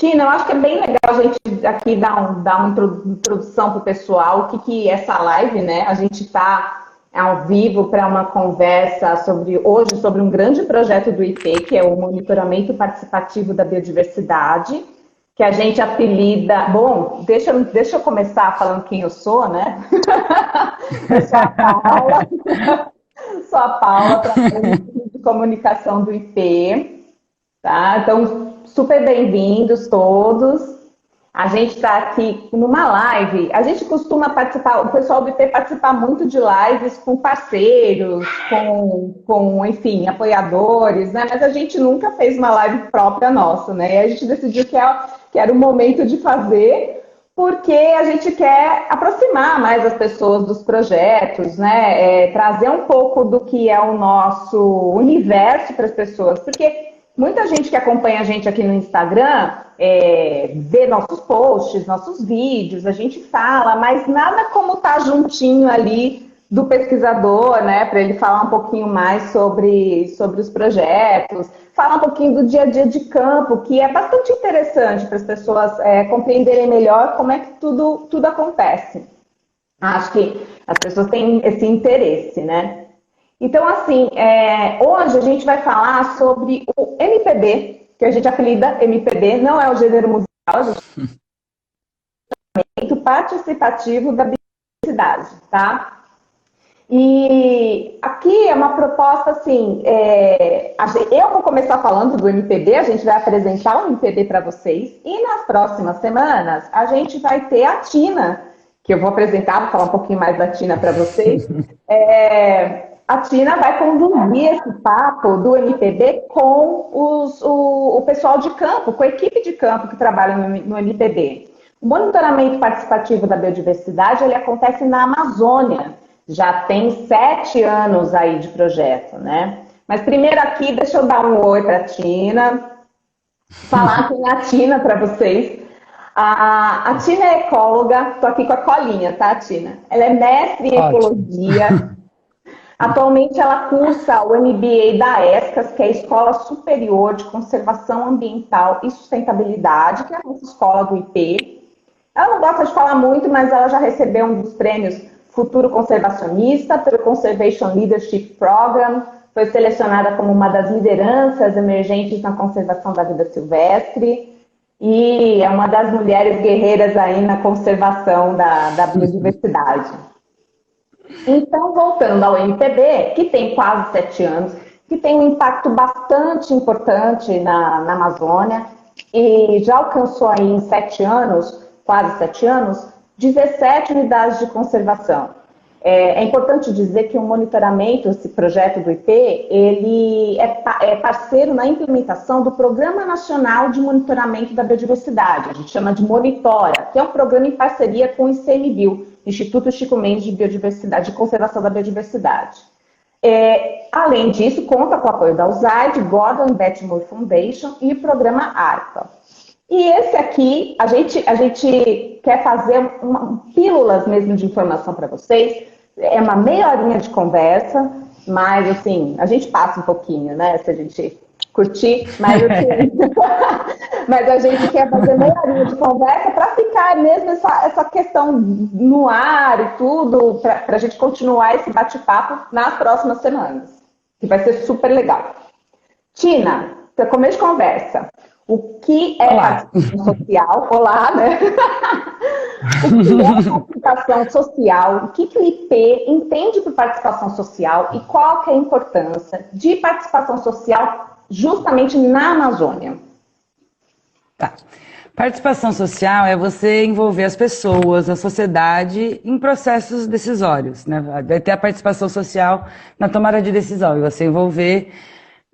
Tina, eu acho que é bem legal a gente aqui dar uma introdução para o pessoal, o que é essa live, né? A gente está ao vivo para uma conversa hoje sobre um grande projeto do IP, que é o Monitoramento Participativo da Biodiversidade, que a gente apelida... Bom, deixa eu começar falando quem eu sou, né? Eu sou a Paula, trabalho de comunicação do IP, tá? Então, super bem-vindos todos. A gente está aqui numa live. A gente costuma participar, o pessoal do IP participar muito de lives com parceiros, enfim, apoiadores, né? Mas a gente nunca fez uma live própria nossa, né? E a gente decidiu que era o momento de fazer, porque a gente quer aproximar mais as pessoas dos projetos, né? Trazer um pouco do que é o nosso universo para as pessoas, porque muita gente que acompanha a gente aqui no Instagram vê nossos posts, nossos vídeos, a gente fala, mas nada como estar juntinho ali do pesquisador, né, para ele falar um pouquinho mais sobre os projetos, falar um pouquinho do dia a dia de campo, que é bastante interessante para as pessoas compreenderem melhor como é que tudo acontece. Acho que as pessoas têm esse interesse, né? Então, assim, hoje a gente vai falar sobre o MPB, que a gente apelida MPB, não é o gênero musical, a gente é o participativo da biodiversidade, tá? E aqui é uma proposta, assim, eu vou começar falando do MPB, a gente vai apresentar o MPB para vocês, e nas próximas semanas a gente vai ter a Tina, que eu vou apresentar, vou falar um pouquinho mais da Tina para vocês. A Tina vai conduzir esse papo do MPB com o pessoal de campo, com a equipe de campo que trabalha no MPB. O monitoramento participativo da biodiversidade, ele acontece na Amazônia. Já tem 7 anos aí de projeto, né? Mas primeiro aqui, deixa eu dar um oi para a Tina, falar quem é a Tina para vocês. A Tina é ecóloga, estou aqui com a colinha, tá, Tina? Ela é mestre em ecologia. Atualmente ela cursa o MBA da ESCAS, que é a Escola Superior de Conservação Ambiental e Sustentabilidade, que é a nossa escola do IP. Ela não gosta de falar muito, mas ela já recebeu um dos prêmios Futuro Conservacionista pelo Conservation Leadership Program, foi selecionada como uma das lideranças emergentes na conservação da vida silvestre e é uma das mulheres guerreiras aí na conservação da biodiversidade. Então, voltando ao MPB, que tem quase 7 anos, que tem um impacto bastante importante na Amazônia e já alcançou aí em 7 anos, quase 7 anos, 17 unidades de conservação. É importante dizer que o monitoramento, esse projeto do IP, ele é parceiro na implementação do Programa Nacional de Monitoramento da Biodiversidade, a gente chama de Monitora, que é um programa em parceria com o ICMBio, Instituto Chico Mendes de Biodiversidade, de Conservação da Biodiversidade. Além disso, conta com o apoio da USAID, Gordon and Betty Moore Foundation e o programa ARPA. E esse aqui, a gente quer fazer pílulas mesmo de informação para vocês. É uma meia horinha de conversa, mas assim, a gente passa um pouquinho, né? Se a gente curtir, mas mas a gente quer fazer meia horinha de conversa para ficar mesmo essa questão no ar e tudo, para a gente continuar esse bate-papo nas próximas semanas, que vai ser super legal. Tina, para começo de conversa, o que é participação social? Olá, né? O que é participação social? O que o IP entende por participação social e qual que é a importância de participação social justamente na Amazônia? Tá. Participação social é você envolver as pessoas, a sociedade, em processos decisórios, né? Vai ter a participação social na tomada de decisão, e você envolver...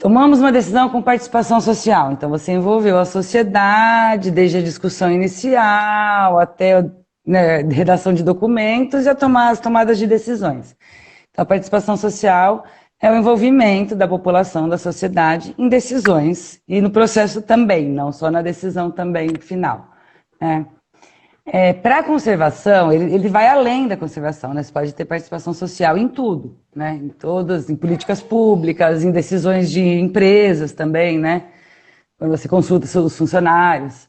Tomamos uma decisão com participação social, então você envolveu a sociedade, desde a discussão inicial até redação de documentos e as tomadas de decisões. Então a participação social é o envolvimento da população, da sociedade em decisões e no processo também, não só na decisão também final. Para a conservação, ele vai além da conservação, né? Você pode ter participação social em tudo, né? Em políticas públicas, em decisões de empresas também, né? Quando você consulta seus funcionários.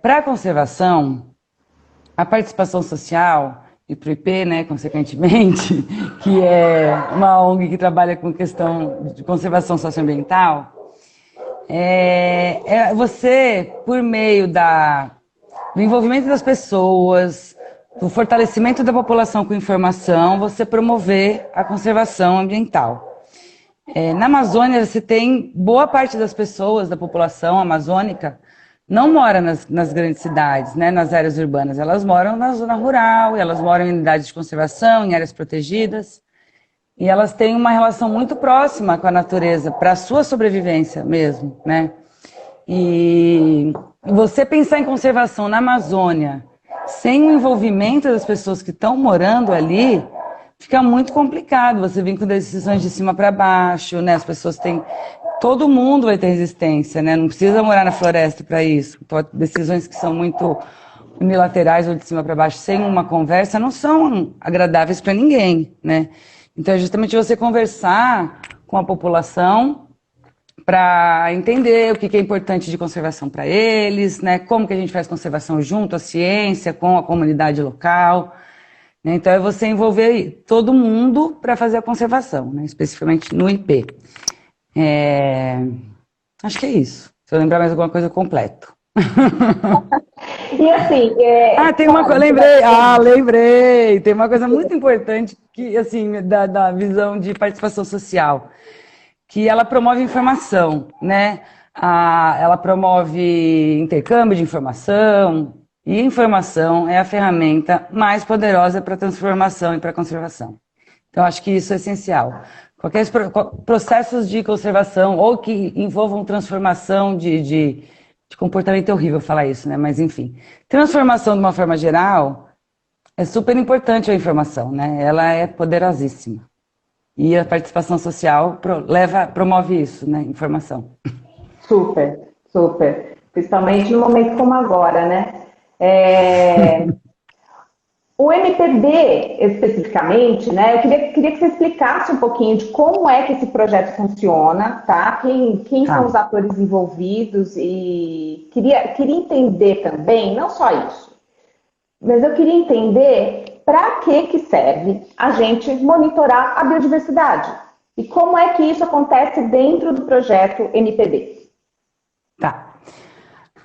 Para a conservação, a participação social, e para o IP, né, consequentemente, que é uma ONG que trabalha com questão de conservação socioambiental, você, por meio do envolvimento das pessoas, do fortalecimento da população com informação, você promover a conservação ambiental. Na Amazônia, você tem boa parte das pessoas, da população amazônica, não mora nas grandes cidades, né, nas áreas urbanas. Elas moram na zona rural, elas moram em unidades de conservação, em áreas protegidas. E elas têm uma relação muito próxima com a natureza, para a sua sobrevivência mesmo, né? E você pensar em conservação na Amazônia, sem o envolvimento das pessoas que estão morando ali, fica muito complicado. Você vem com decisões de cima para baixo, né? As pessoas têm... Todo mundo vai ter resistência, né? Não precisa morar na floresta para isso. Então, decisões que são muito unilaterais ou de cima para baixo, sem uma conversa, não são agradáveis para ninguém, né? Então, é justamente você conversar com a população para entender o que é importante de conservação para eles, né? Como que a gente faz conservação junto à ciência, com a comunidade local, né? Então, é você envolver todo mundo para fazer a conservação, né? Especificamente no IP. Acho que é isso. Se eu lembrar mais alguma coisa, eu completo. E assim... tem uma coisa, lembrei! Tem uma coisa muito importante que, assim, da visão de participação social, que ela promove informação, né? Ela promove intercâmbio de informação, e informação é a ferramenta mais poderosa para a transformação e para a conservação. Então, acho que isso é essencial. Qualquer processos de conservação ou que envolvam transformação de comportamento, é horrível falar isso, né? Mas, enfim. Transformação, de uma forma geral, é super importante a informação, né? Ela é poderosíssima. E a participação social promove isso, né? Informação. Super, super. Principalmente no momento como agora, né? O MPD, especificamente, né? Eu queria que você explicasse um pouquinho de como é que esse projeto funciona, tá? Quem são os atores envolvidos e queria entender também, não só isso, mas eu queria entender para que serve a gente monitorar a biodiversidade e como é que isso acontece dentro do projeto MPD. Tá.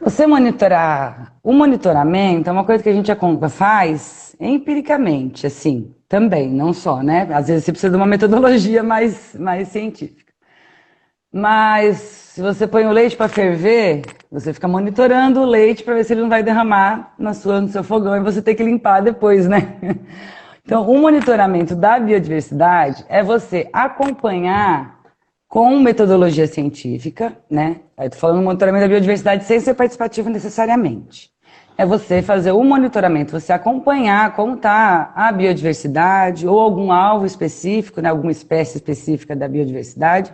Você o monitoramento é uma coisa que a gente faz empiricamente, assim, também, não só, né? Às vezes você precisa de uma metodologia mais científica. Mas se você põe o leite para ferver, você fica monitorando o leite para ver se ele não vai derramar no seu fogão e você tem que limpar depois, né? Então, o monitoramento da biodiversidade é você acompanhar com metodologia científica, né? Eu estou falando do monitoramento da biodiversidade sem ser participativo necessariamente. É você fazer o monitoramento, você acompanhar como está a biodiversidade ou algum alvo específico, né? Alguma espécie específica da biodiversidade,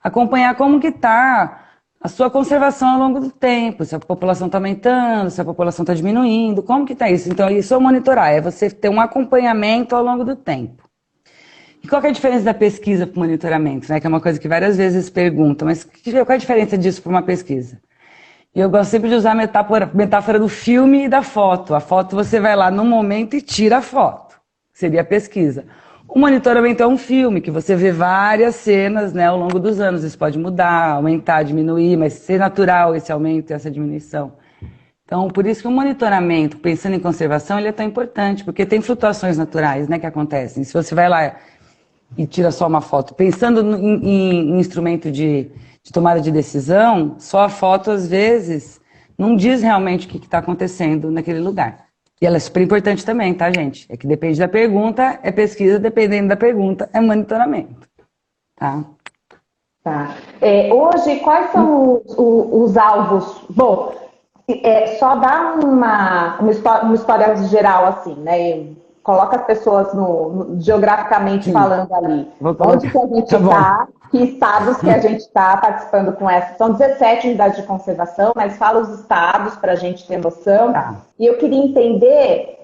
acompanhar como que está a sua conservação ao longo do tempo, se a população está aumentando, se a população está diminuindo, como que está isso? Então, isso é monitorar, é você ter um acompanhamento ao longo do tempo. E qual que é a diferença da pesquisa para o monitoramento, né? Que é uma coisa que várias vezes perguntam, mas qual é a diferença disso para uma pesquisa? E eu gosto sempre de usar a metáfora do filme e da foto. A foto você vai lá no momento e tira a foto, seria a pesquisa. O monitoramento é um filme que você vê várias cenas, né, ao longo dos anos. Isso pode mudar, aumentar, diminuir, mas ser natural esse aumento e essa diminuição. Então, por isso que o monitoramento, pensando em conservação, ele é tão importante, porque tem flutuações naturais, né, que acontecem. Se você vai lá e tira só uma foto, pensando em instrumento de tomada de decisão, só a foto, às vezes, não diz realmente o que está acontecendo naquele lugar. E ela é super importante também, tá, gente? É que depende da pergunta, é pesquisa, dependendo da pergunta, é monitoramento. Tá? Hoje, quais são os alvos? Bom, só dá uma história geral, assim, né? Coloca as pessoas geograficamente falando ali. Onde que a gente está, que estados que a gente está participando com essa. São 17 unidades de conservação, mas fala os estados para a gente ter noção. Tá. E eu queria entender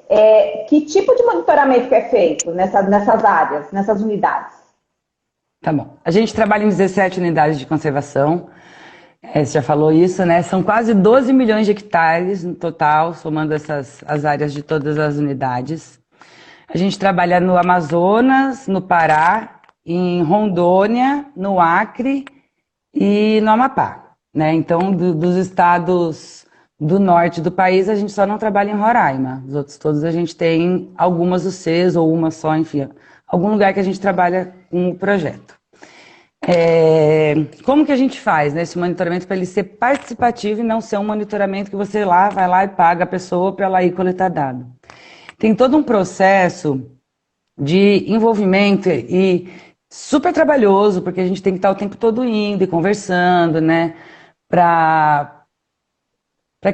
que tipo de monitoramento que é feito nessas áreas, nessas unidades. Tá bom. A gente trabalha em 17 unidades de conservação. Você já falou isso, né? São quase 12 milhões de hectares no total, somando as áreas de todas as unidades. A gente trabalha no Amazonas, no Pará, em Rondônia, no Acre e no Amapá, né? Então, dos estados do norte do país, a gente só não trabalha em Roraima. Os outros todos a gente tem algumas UCs ou uma só, enfim, algum lugar que a gente trabalha com o projeto. Como que a gente faz, né, esse monitoramento para ele ser participativo e não ser um monitoramento que você vai lá e paga a pessoa para ela ir coletar dado? Tem todo um processo de envolvimento e super trabalhoso, porque a gente tem que estar o tempo todo indo e conversando, né, para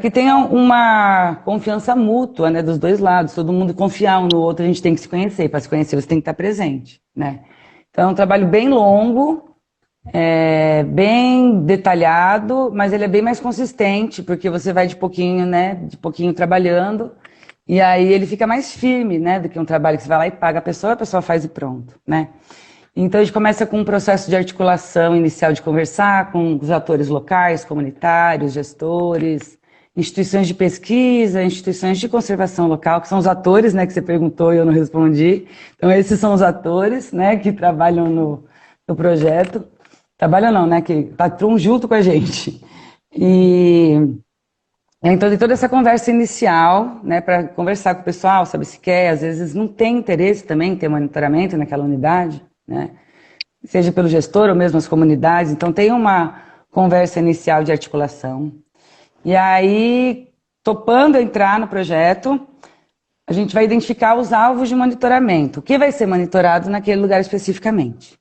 que tenha uma confiança mútua, né, dos dois lados, todo mundo confiar um no outro, a gente tem que se conhecer, para se conhecer você tem que estar presente, né. Então é um trabalho bem longo, bem detalhado, mas ele é bem mais consistente, porque você vai de pouquinho, né, de pouquinho trabalhando, e aí ele fica mais firme, né, do que um trabalho que você vai lá e paga a pessoa faz e pronto, né. Então a gente começa com um processo de articulação inicial de conversar com os atores locais, comunitários, gestores, instituições de pesquisa, instituições de conservação local, que são os atores, né, que você perguntou e eu não respondi. Então esses são os atores, né, que trabalham no projeto. Trabalham não, né, que estão junto com a gente. E então tem toda essa conversa inicial, né, para conversar com o pessoal, saber se quer, às vezes não tem interesse também em ter monitoramento naquela unidade, né, seja pelo gestor ou mesmo as comunidades. Então tem uma conversa inicial de articulação. E aí, topando entrar no projeto, a gente vai identificar os alvos de monitoramento, o que vai ser monitorado naquele lugar especificamente.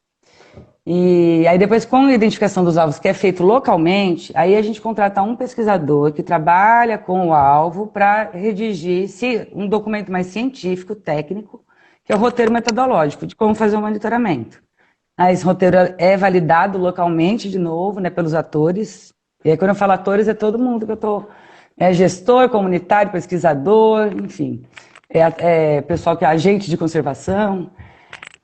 E aí depois, com a identificação dos alvos que é feito localmente, aí a gente contrata um pesquisador que trabalha com o alvo para redigir um documento mais científico, técnico, que é o roteiro metodológico de como fazer o monitoramento. Aí esse roteiro é validado localmente, de novo, né, pelos atores. E aí quando eu falo atores, é todo mundo que eu estou... gestor, comunitário, pesquisador, enfim. Pessoal que é agente de conservação.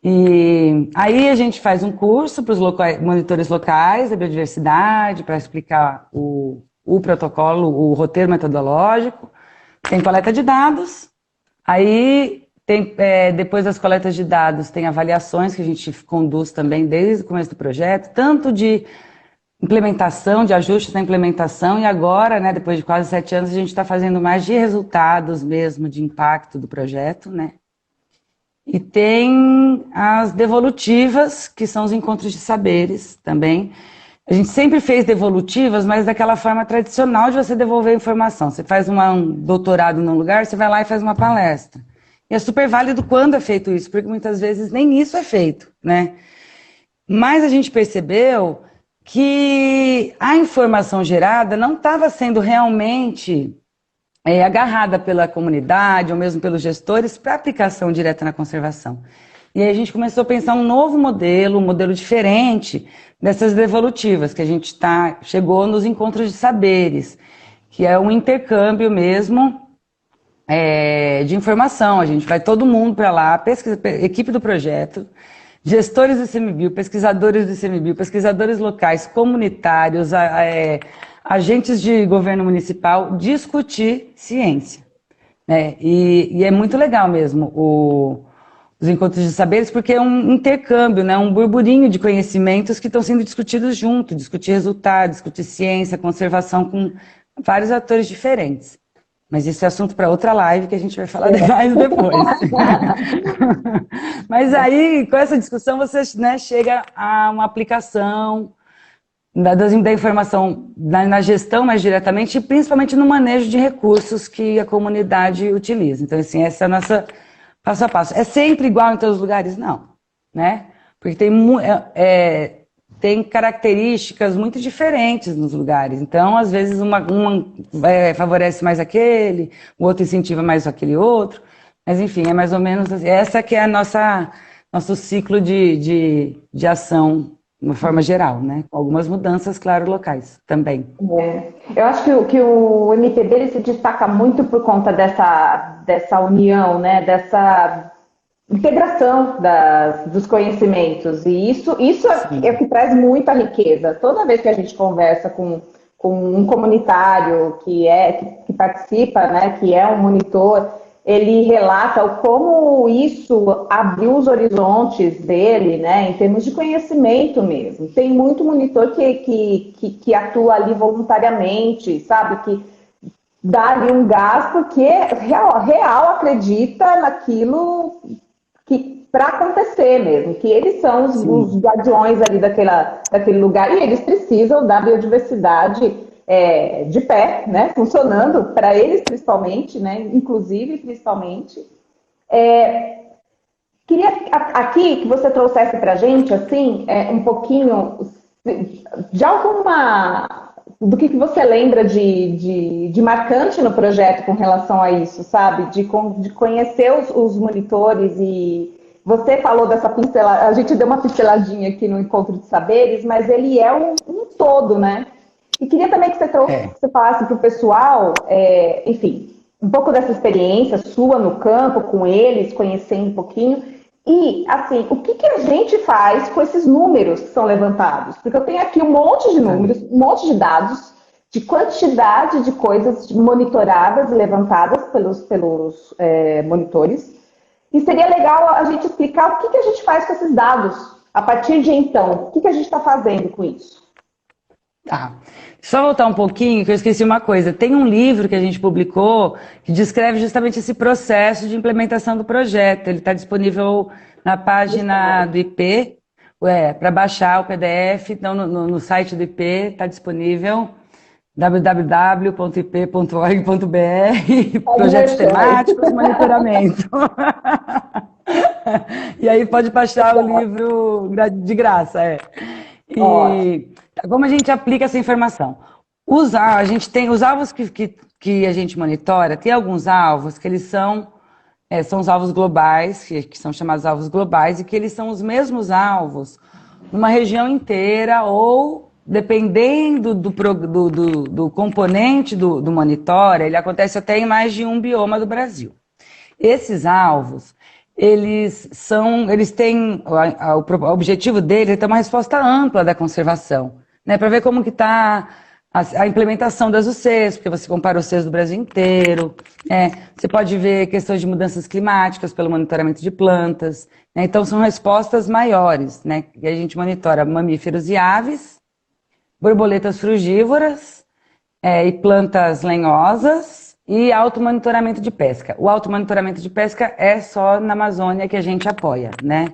E aí a gente faz um curso para os monitores locais da biodiversidade, para explicar o protocolo, o roteiro metodológico. Tem coleta de dados. Aí, depois das coletas de dados, tem avaliações que a gente conduz também desde o começo do projeto, tanto de implementação, de ajustes na implementação, e agora, né, depois de quase 7 anos, a gente está fazendo mais de resultados mesmo, de impacto do projeto, né? E tem as devolutivas, que são os encontros de saberes também. A gente sempre fez devolutivas, mas daquela forma tradicional de você devolver informação. Você faz um doutorado num lugar, você vai lá e faz uma palestra. E é super válido quando é feito isso, porque muitas vezes nem isso é feito, né? Mas a gente percebeu que a informação gerada não estava sendo realmente agarrada pela comunidade ou mesmo pelos gestores para aplicação direta na conservação. E aí a gente começou a pensar um novo modelo, um modelo diferente dessas devolutivas, que a gente chegou nos encontros de saberes, que é um intercâmbio mesmo de informação. A gente vai todo mundo para lá, equipe do projeto, gestores do ICMBio, pesquisadores do ICMBio, pesquisadores locais, comunitários, agentes de governo municipal, discutir ciência, né? E é muito legal mesmo os encontros de saberes, porque é um intercâmbio, né? Um burburinho de conhecimentos que estão sendo discutidos junto, discutir resultados, discutir ciência, conservação com vários atores diferentes. Mas isso é assunto para outra live que a gente vai falar mais depois. Mas aí, com essa discussão, você, né, chega a uma aplicação da informação na gestão mais diretamente e principalmente no manejo de recursos que a comunidade utiliza. Então, assim, essa é a nossa passo a passo. É sempre igual em todos os lugares? Não, né? Porque tem características muito diferentes nos lugares. Então, às vezes, uma favorece mais aquele, o outro incentiva mais aquele outro. Mas, enfim, é mais ou menos assim. Essa que é nosso ciclo de ação de uma forma geral, né? Com algumas mudanças, claro, locais também. Eu acho que o MPB ele se destaca muito por conta dessa união, né? integração dos conhecimentos. E isso é o que traz muita riqueza. Toda vez que a gente conversa com um comunitário que participa, né, que é um monitor, ele relata o como isso abriu os horizontes dele, né, em termos de conhecimento mesmo. Tem muito monitor que atua ali voluntariamente, sabe, que dá ali um gás porque real acredita naquilo que para acontecer mesmo, que eles são os guardiões ali daquele lugar e eles precisam da biodiversidade de pé, né, funcionando para eles principalmente, né, inclusive principalmente. Queria aqui que você trouxesse para a gente assim um pouquinho de do que você lembra de marcante no projeto com relação a isso, sabe? De conhecer os monitores e você falou dessa pincelada, a gente deu uma pinceladinha aqui no Encontro de Saberes, mas ele é um todo, né? E queria também que você falasse para o pessoal, enfim, um pouco dessa experiência sua no campo, com eles, conhecendo um pouquinho. E, assim, o que a gente faz com esses números que são levantados? Porque eu tenho aqui um monte de números, um monte de dados, de quantidade de coisas monitoradas e levantadas pelos monitores. E seria legal a gente explicar o que a gente faz com esses dados a partir de então. O que a gente está fazendo com isso? Tá. Só voltar um pouquinho, que eu esqueci uma coisa. Tem um livro que a gente publicou que descreve justamente esse processo de implementação do projeto. Ele está disponível na página do IP, para baixar o PDF. Então, no site do IP está disponível www.ip.org.br, projetos temáticos, monitoramento. E aí pode baixar o livro de graça, E como a gente aplica essa informação? A gente tem os alvos que a gente monitora, tem alguns alvos que eles são os alvos globais, que são chamados alvos globais, e que eles são os mesmos alvos numa região inteira, ou dependendo do componente do monitor, ele acontece até em mais de um bioma do Brasil. Esses alvos, eles têm, o objetivo deles é ter uma resposta ampla da conservação, né, para ver como que está a implementação das UCs, porque você compara os UCs do Brasil inteiro, você pode ver questões de mudanças climáticas pelo monitoramento de plantas, né, então são respostas maiores, né, e a gente monitora mamíferos e aves, borboletas frugívoras e plantas lenhosas, e automonitoramento de pesca. O automonitoramento de pesca é só na Amazônia que a gente apoia, né?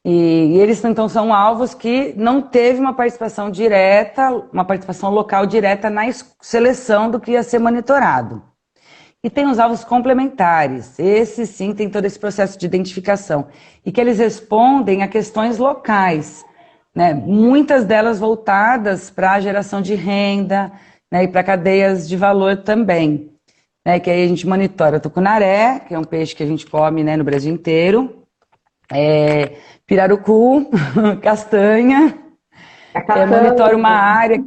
E eles, então, são alvos que não teve uma participação direta, uma participação local direta na seleção do que ia ser monitorado. E tem os alvos complementares. Esses, sim, tem todo esse processo de identificação. E que eles respondem a questões locais, né? Muitas delas voltadas para a geração de renda, né? E para cadeias de valor também. Que aí a gente monitora tucunaré, que é um peixe que a gente come, né, no Brasil inteiro, pirarucu, castanha, monitora uma área,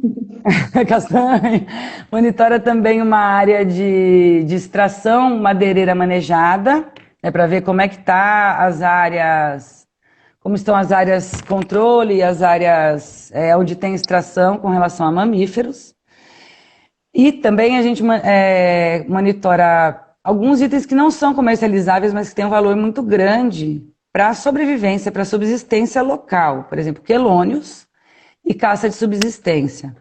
castanha, monitora também uma área de extração madeireira manejada, para ver como é que tá as áreas, como estão as áreas controle e as áreas onde tem extração com relação a mamíferos. E também a gente monitora alguns itens que não são comercializáveis, mas que têm um valor muito grande para a sobrevivência, para a subsistência local. Por exemplo, quelônios e caça de subsistência.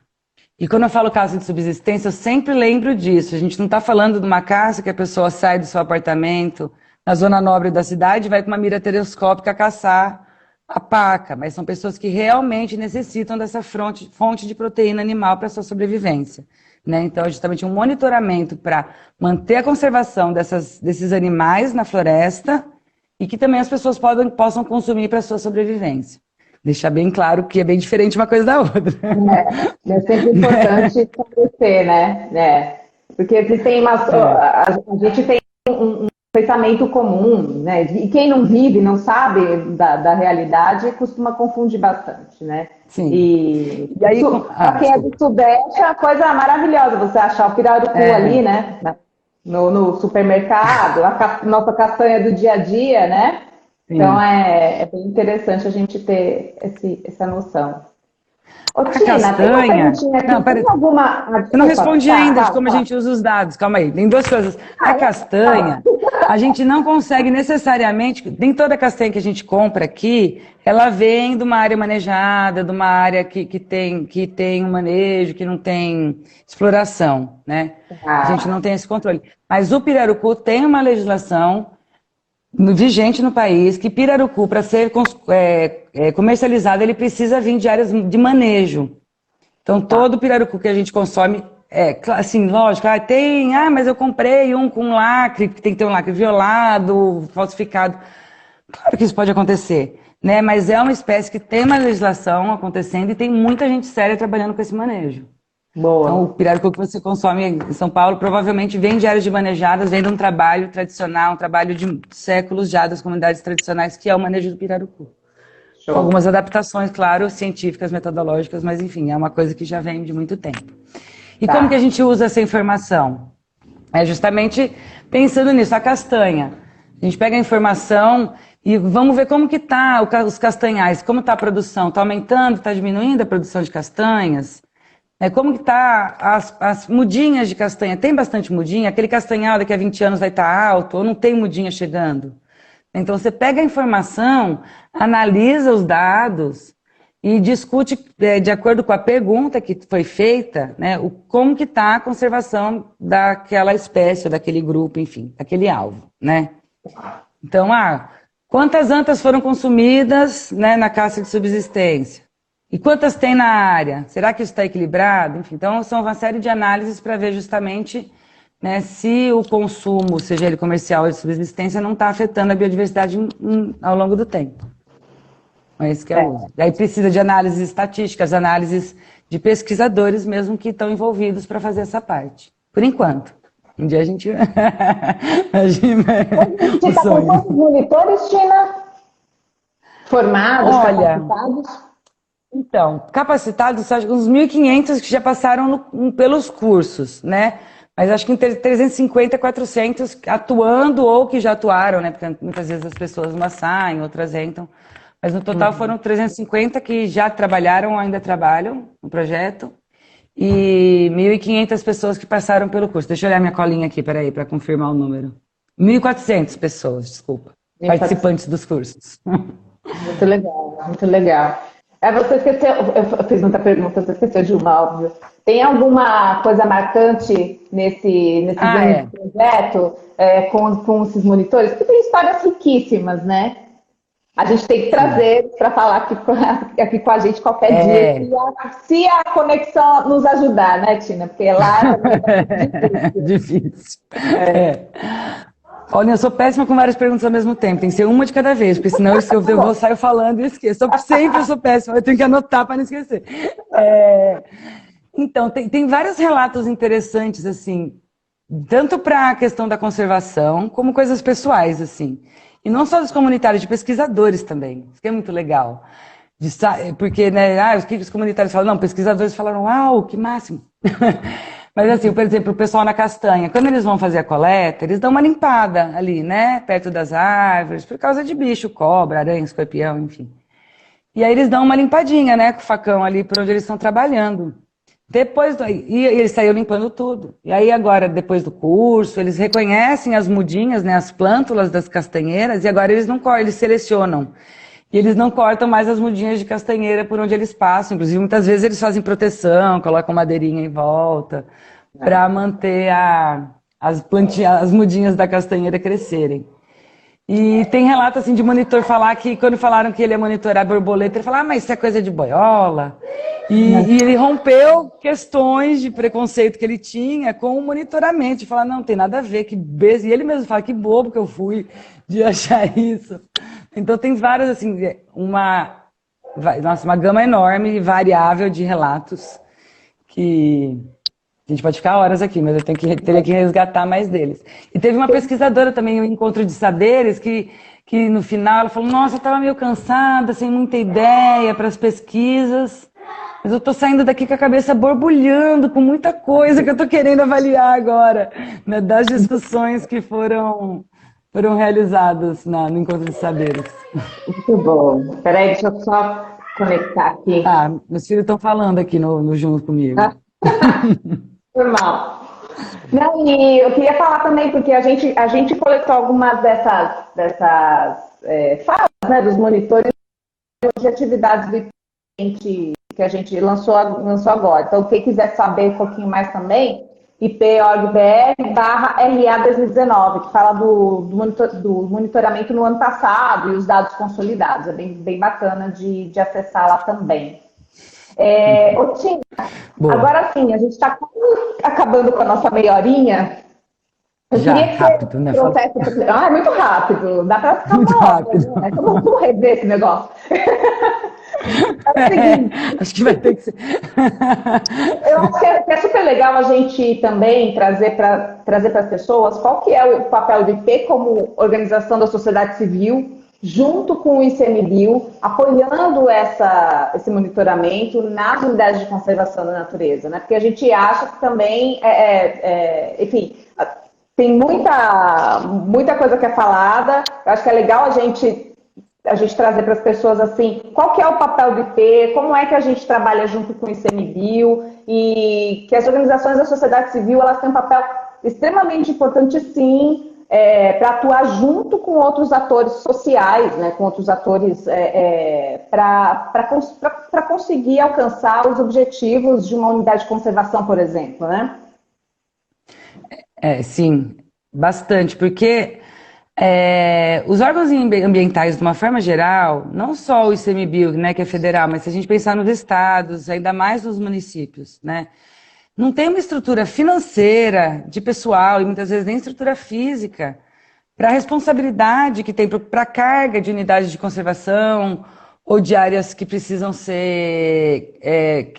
E quando eu falo caça de subsistência, eu sempre lembro disso. A gente não está falando de uma caça que a pessoa sai do seu apartamento na zona nobre da cidade e vai com uma mira telescópica caçar a paca, mas são pessoas que realmente necessitam dessa fonte de proteína animal para a sua sobrevivência. Né? Então, é justamente um monitoramento para manter a conservação desses animais na floresta e que também as pessoas possam consumir para a sua sobrevivência. Deixar bem claro que é bem diferente uma coisa da outra. É sempre importante esclarecer, né? Porque existem a gente tem um pensamento comum, né? E quem não vive, não sabe da realidade, costuma confundir bastante, né? Sim. E aí, para quem é do Sudeste, é uma coisa maravilhosa você achar o pirarucu ali, né? No supermercado, a nossa castanha do dia a dia, né? Então Sim. é bem interessante a gente ter essa noção. Ô, A Tina, tem uma castanha. perguntinha Não, aqui. Tem pera, alguma. Ah, eu não desculpa. respondi Tá, ainda de fala, como a fala. gente usa os dados. Calma aí, tem duas coisas. A Ah, fala. castanha, a gente não consegue necessariamente. Nem toda castanha que a gente compra aqui, ela vem de uma área manejada, de uma área que tem um manejo, que não tem exploração, né? A gente Ah, não tem esse controle. Mas o pirarucu tem uma legislação vigente no país que pirarucu, para ser comercializado, ele precisa vir de áreas de manejo. Então, tá. todo pirarucu que a gente consome, assim, lógico, mas eu comprei um com lacre, que tem que ter um lacre violado, falsificado. Claro que isso pode acontecer, né? Mas é uma espécie que tem uma legislação acontecendo e tem muita gente séria trabalhando com esse manejo. Então, o Boa. pirarucu que você consome em São Paulo provavelmente vem de áreas de manejadas, vem de um trabalho tradicional, um trabalho de séculos já das comunidades tradicionais, que é o manejo do pirarucu. Com algumas Show. adaptações, claro, científicas, metodológicas, mas enfim, é uma coisa que já vem de muito tempo. E como que a Tá. gente usa essa informação? É justamente pensando nisso, a castanha. A gente pega a informação e vamos ver como que tá os castanhais, como está a produção, está aumentando, está diminuindo a produção de castanhas? Como que tá as mudinhas de castanha? Tem bastante mudinha? Aquele castanhal daqui a 20 anos vai estar alto ou não tem mudinha chegando? Então, você pega a informação, analisa os dados e discute, de acordo com a pergunta que foi feita, né, como que está a conservação daquela espécie, daquele grupo, enfim, daquele alvo, né? Então, quantas antas foram consumidas, né, na caça de subsistência? E quantas tem na área? Será que isso está equilibrado? Enfim, então, são uma série de análises para ver justamente, né, se o consumo, seja ele comercial ou de subsistência, não está afetando a biodiversidade ao longo do tempo. É isso que é o É. uso. Daí precisa de análises estatísticas, análises de pesquisadores mesmo que estão envolvidos para fazer essa parte. Por enquanto. Um dia a gente. Imagina Hoje a gente o está com sonho. quantos monitores, Tina? Formados, Olha, capacitados? então, capacitados, acho que uns 1.500 que já passaram pelos cursos, né? Mas acho que entre 350 e 400 atuando ou que já atuaram, né? Porque muitas vezes as pessoas umas saem, outras entram. Mas no total foram 350 que já trabalharam ou ainda trabalham no projeto e 1.500 pessoas que passaram pelo curso. Deixa eu olhar minha colinha aqui, peraí, para confirmar o número. 1.400 pessoas, desculpa, 1.400. participantes dos cursos. Muito legal, muito legal. Você esqueceu, eu fiz muita pergunta, você esqueceu de uma, óbvio. Tem alguma coisa marcante nesses anos de É. projeto com esses monitores? Porque tem histórias riquíssimas, né? A gente tem que Sim. trazer para falar aqui com a gente qualquer dia, É. se a conexão nos ajudar, né, Tina? Porque lá também é muito difícil. Difícil. É. Olha, eu sou péssima com várias perguntas ao mesmo tempo. Tem que ser uma de cada vez, porque senão eu vou sair falando e esqueço. Sempre eu sou péssima, eu tenho que anotar para não esquecer. Então, tem vários relatos interessantes, assim, tanto para a questão da conservação, como coisas pessoais, assim. E não só dos comunitários, de pesquisadores também. Isso que é muito legal. Porque, né, os que os comunitários falam, não, pesquisadores falaram, uau, que máximo. Mas assim, por exemplo, o pessoal na castanha, quando eles vão fazer a coleta, eles dão uma limpada ali, né, perto das árvores, por causa de bicho, cobra, aranha, escorpião, enfim. E aí eles dão uma limpadinha, né, com o facão ali por onde eles estão trabalhando. E eles saíram limpando tudo. E aí agora, depois do curso, eles reconhecem as mudinhas, né, as plântulas das castanheiras, e agora eles não cortam, eles selecionam. E eles não cortam mais as mudinhas de castanheira por onde eles passam. Inclusive, muitas vezes eles fazem proteção, colocam madeirinha em volta, para manter as mudinhas da castanheira crescerem. E tem relato assim de monitor falar que quando falaram que ele ia monitorar borboleta, ele falou, mas isso é coisa de boiola. E ele rompeu questões de preconceito que ele tinha com o monitoramento, de falar, não, tem nada a ver, que besta. E ele mesmo fala, que bobo que eu fui de achar isso. Então tem várias, assim, uma gama enorme e variável de relatos que a gente pode ficar horas aqui, mas teria que resgatar mais deles. E teve uma pesquisadora também, um encontro de saberes, que no final ela falou, nossa, eu estava meio cansada, sem muita ideia para as pesquisas, mas eu estou saindo daqui com a cabeça borbulhando, com muita coisa que eu estou querendo avaliar agora, né, das discussões que foram realizados no Encontro de Saberes. Muito bom. Peraí, deixa eu só conectar aqui. Ah, meus filhos estão falando aqui no junto comigo. Normal. Não, e eu queria falar também, porque a gente coletou algumas dessas falas, né, dos monitores de atividades do que a gente lançou agora. Então, quem quiser saber um pouquinho mais também, ip.org.br/RA 2019, que fala do monitoramento no ano passado e os dados consolidados. É bem bacana de acessar lá também. Tina, agora sim, a gente está acabando com a nossa meia horinha. Eu queria que rápido, né? trouxesse... é muito rápido. Dá para ficar muito rápido. Né? Vamos rever esse negócio. Acho que vai ter que ser. Eu acho que é super legal a gente também trazer para as pessoas qual que é o papel do IP como organização da sociedade civil, junto com o ICMBio, apoiando esse monitoramento nas unidades de conservação da natureza, né? Porque a gente acha que também, enfim, tem muita coisa que é falada. Eu acho que é legal a gente trazer para as pessoas assim, qual que é o papel do IP, como é que a gente trabalha junto com o ICMBio e que as organizações da sociedade civil elas têm um papel extremamente importante, sim, para atuar junto com outros atores sociais, né, com outros atores para conseguir alcançar os objetivos de uma unidade de conservação, por exemplo, né? Sim, bastante, porque os órgãos ambientais, de uma forma geral, não só o ICMBio, né, que é federal, mas se a gente pensar nos estados, ainda mais nos municípios, né, não tem uma estrutura financeira de pessoal e muitas vezes nem estrutura física para a responsabilidade que tem para a carga de unidades de conservação ou de áreas que precisam ser,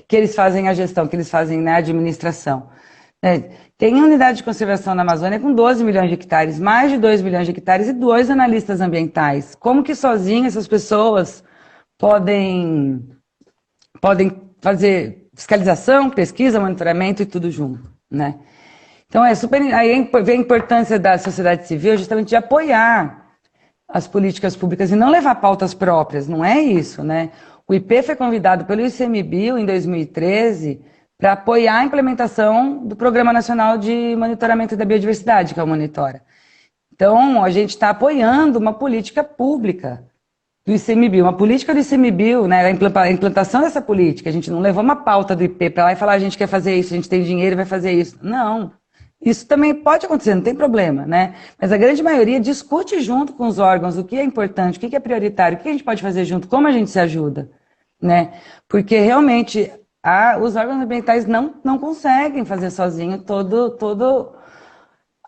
que eles fazem a gestão, que eles fazem na administração. Tem unidade de conservação na Amazônia com 12 milhões de hectares, mais de 2 milhões de hectares e 2 analistas ambientais. Como que sozinhas essas pessoas podem fazer fiscalização, pesquisa, monitoramento e tudo junto, né? Então aí vem a importância da sociedade civil justamente de apoiar as políticas públicas e não levar pautas próprias, não é isso, né? O IP foi convidado pelo ICMBio em 2013 para apoiar a implementação do Programa Nacional de Monitoramento da Biodiversidade, que é o Monitora. Então, a gente está apoiando uma política pública do ICMBio, uma política do ICMBio, né, a implantação dessa política. A gente não levou uma pauta do IP para lá e falar a gente quer fazer isso, a gente tem dinheiro e vai fazer isso. Não. Isso também pode acontecer, não tem problema, né? Mas a grande maioria discute junto com os órgãos o que é importante, o que é prioritário, o que a gente pode fazer junto, como a gente se ajuda, né? Porque realmente os órgãos ambientais não conseguem fazer sozinho toda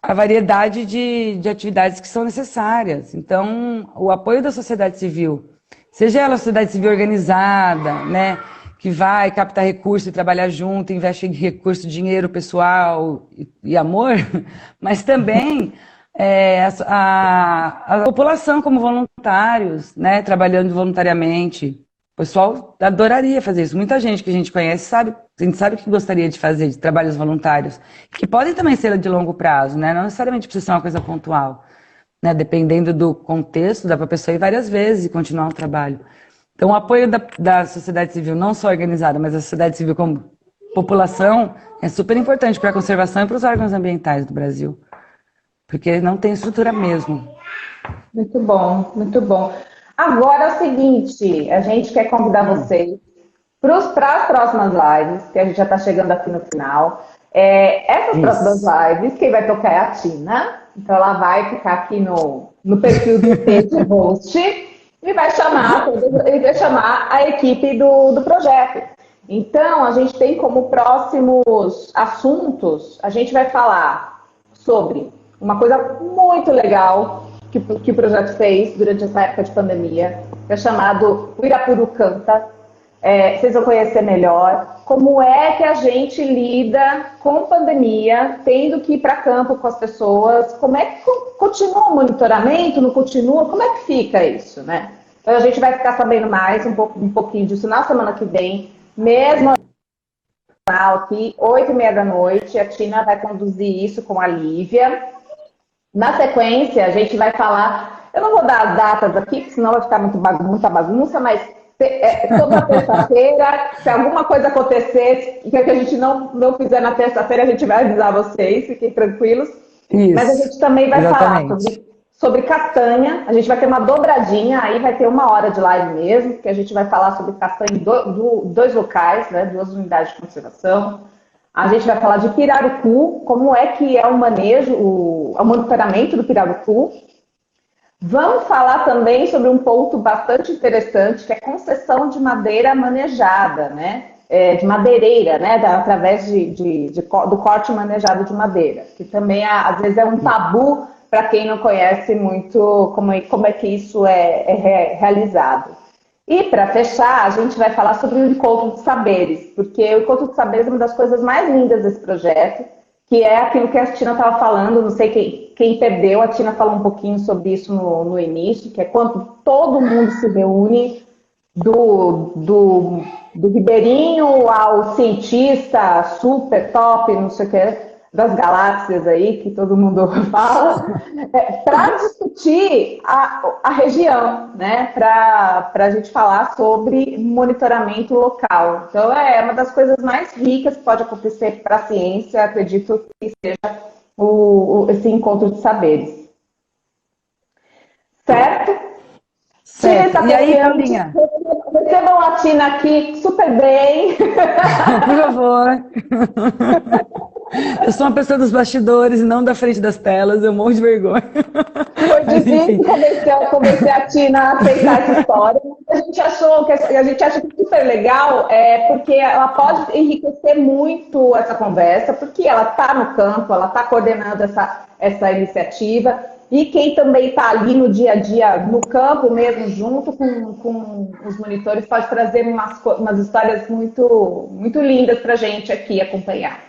a variedade de atividades que são necessárias. Então, o apoio da sociedade civil, seja ela a sociedade civil organizada, né, que vai captar recursos e trabalhar junto, investe em recurso, dinheiro, pessoal e amor, mas também a população como voluntários, né, trabalhando voluntariamente. O pessoal adoraria fazer isso. Muita gente que a gente conhece a gente sabe que gostaria de fazer de trabalhos voluntários, que podem também ser de longo prazo, né? Não necessariamente precisa ser uma coisa pontual, né? Dependendo do contexto, dá para a pessoa ir várias vezes e continuar o trabalho. Então, o apoio da sociedade civil, não só organizada, mas a sociedade civil como população, é super importante para a conservação e para os órgãos ambientais do Brasil, porque não tem estrutura mesmo. Muito bom, muito bom. Agora é o seguinte, a gente quer convidar vocês para as próximas lives, que a gente já está chegando aqui no final. Essas próximas lives, quem vai tocar é a Tina, então ela vai ficar aqui no perfil do IP de host e vai chamar a equipe do projeto. Então, a gente tem como próximos assuntos, a gente vai falar sobre uma coisa muito legal que o projeto fez durante essa época de pandemia, que é chamado O Irapuru Canta. Vocês vão conhecer melhor como é que a gente lida com pandemia, tendo que ir para campo com as pessoas, como é que continua o monitoramento, não continua, como é que fica isso, né? Então a gente vai ficar sabendo mais um pouquinho disso na semana que vem, mesmo aqui, 8h30 da noite, a Tina vai conduzir isso com a Lívia. Na sequência, a gente vai falar. Eu não vou dar as datas aqui, porque senão vai ficar muita bagunça, mas toda terça-feira, se alguma coisa acontecer, que a gente não fizer na terça-feira, a gente vai avisar vocês, fiquem tranquilos. Isso, Mas a gente também vai falar exatamente. sobre castanha, a gente vai ter uma dobradinha, aí vai ter 1 hora de live mesmo, que a gente vai falar sobre castanha em dois locais, né, 2 unidades de conservação. A gente vai falar de pirarucu, como é que é o manejo, o monitoramento do pirarucu. Vamos falar também sobre um ponto bastante interessante, que é concessão de madeira manejada, né? De madeireira, né? Através do corte manejado de madeira, que também às vezes é um tabu para quem não conhece muito como é que isso é realizado. E para fechar, a gente vai falar sobre o encontro de saberes, porque o encontro de saberes é uma das coisas mais lindas desse projeto, que é aquilo que a Tina estava falando, não sei quem perdeu, a Tina falou um pouquinho sobre isso no início, que é quando todo mundo se reúne, do ribeirinho ao cientista super top, não sei o que, das galáxias aí, que todo mundo fala, para discutir a região, né? Para a gente falar sobre monitoramento local. Então, é uma das coisas mais ricas que pode acontecer para a ciência, acredito que seja esse encontro de saberes. Certo? Certo. E aí, Paulinha? Recebam a Tina aqui super bem. Por favor. Eu sou uma pessoa dos bastidores e não da frente das telas, eu morro de vergonha. Foi difícil convencer a Tina a aceitar essa história. A gente acha que super legal, porque ela pode enriquecer muito essa conversa, porque ela está no campo, ela está coordenando essa iniciativa. E quem também está ali no dia a dia, no campo mesmo, junto com os monitores, pode trazer umas histórias muito, muito lindas para a gente aqui acompanhar.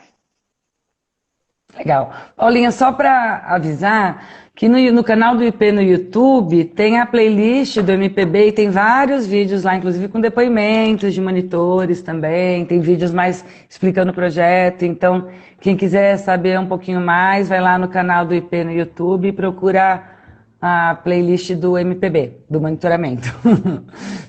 Legal. Paulinha, só para avisar que no canal do IP no YouTube tem a playlist do MPB e tem vários vídeos lá, inclusive com depoimentos de monitores também, tem vídeos mais explicando o projeto. Então, quem quiser saber um pouquinho mais, vai lá no canal do IP no YouTube e procura a playlist do MPB, do monitoramento.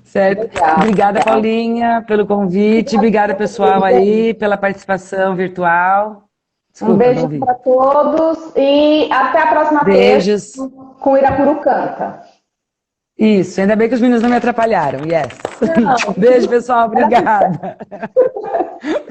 Certo? Legal, Obrigada, legal. Paulinha, pelo convite. Obrigada, pessoal, aí, pela participação virtual. Desculpa, Um beijo para todos e até a próxima Beijos. terça com Irapuru Canta. Isso, ainda bem que os meninos não me atrapalharam. Yes. Não. Beijo, pessoal. Obrigada.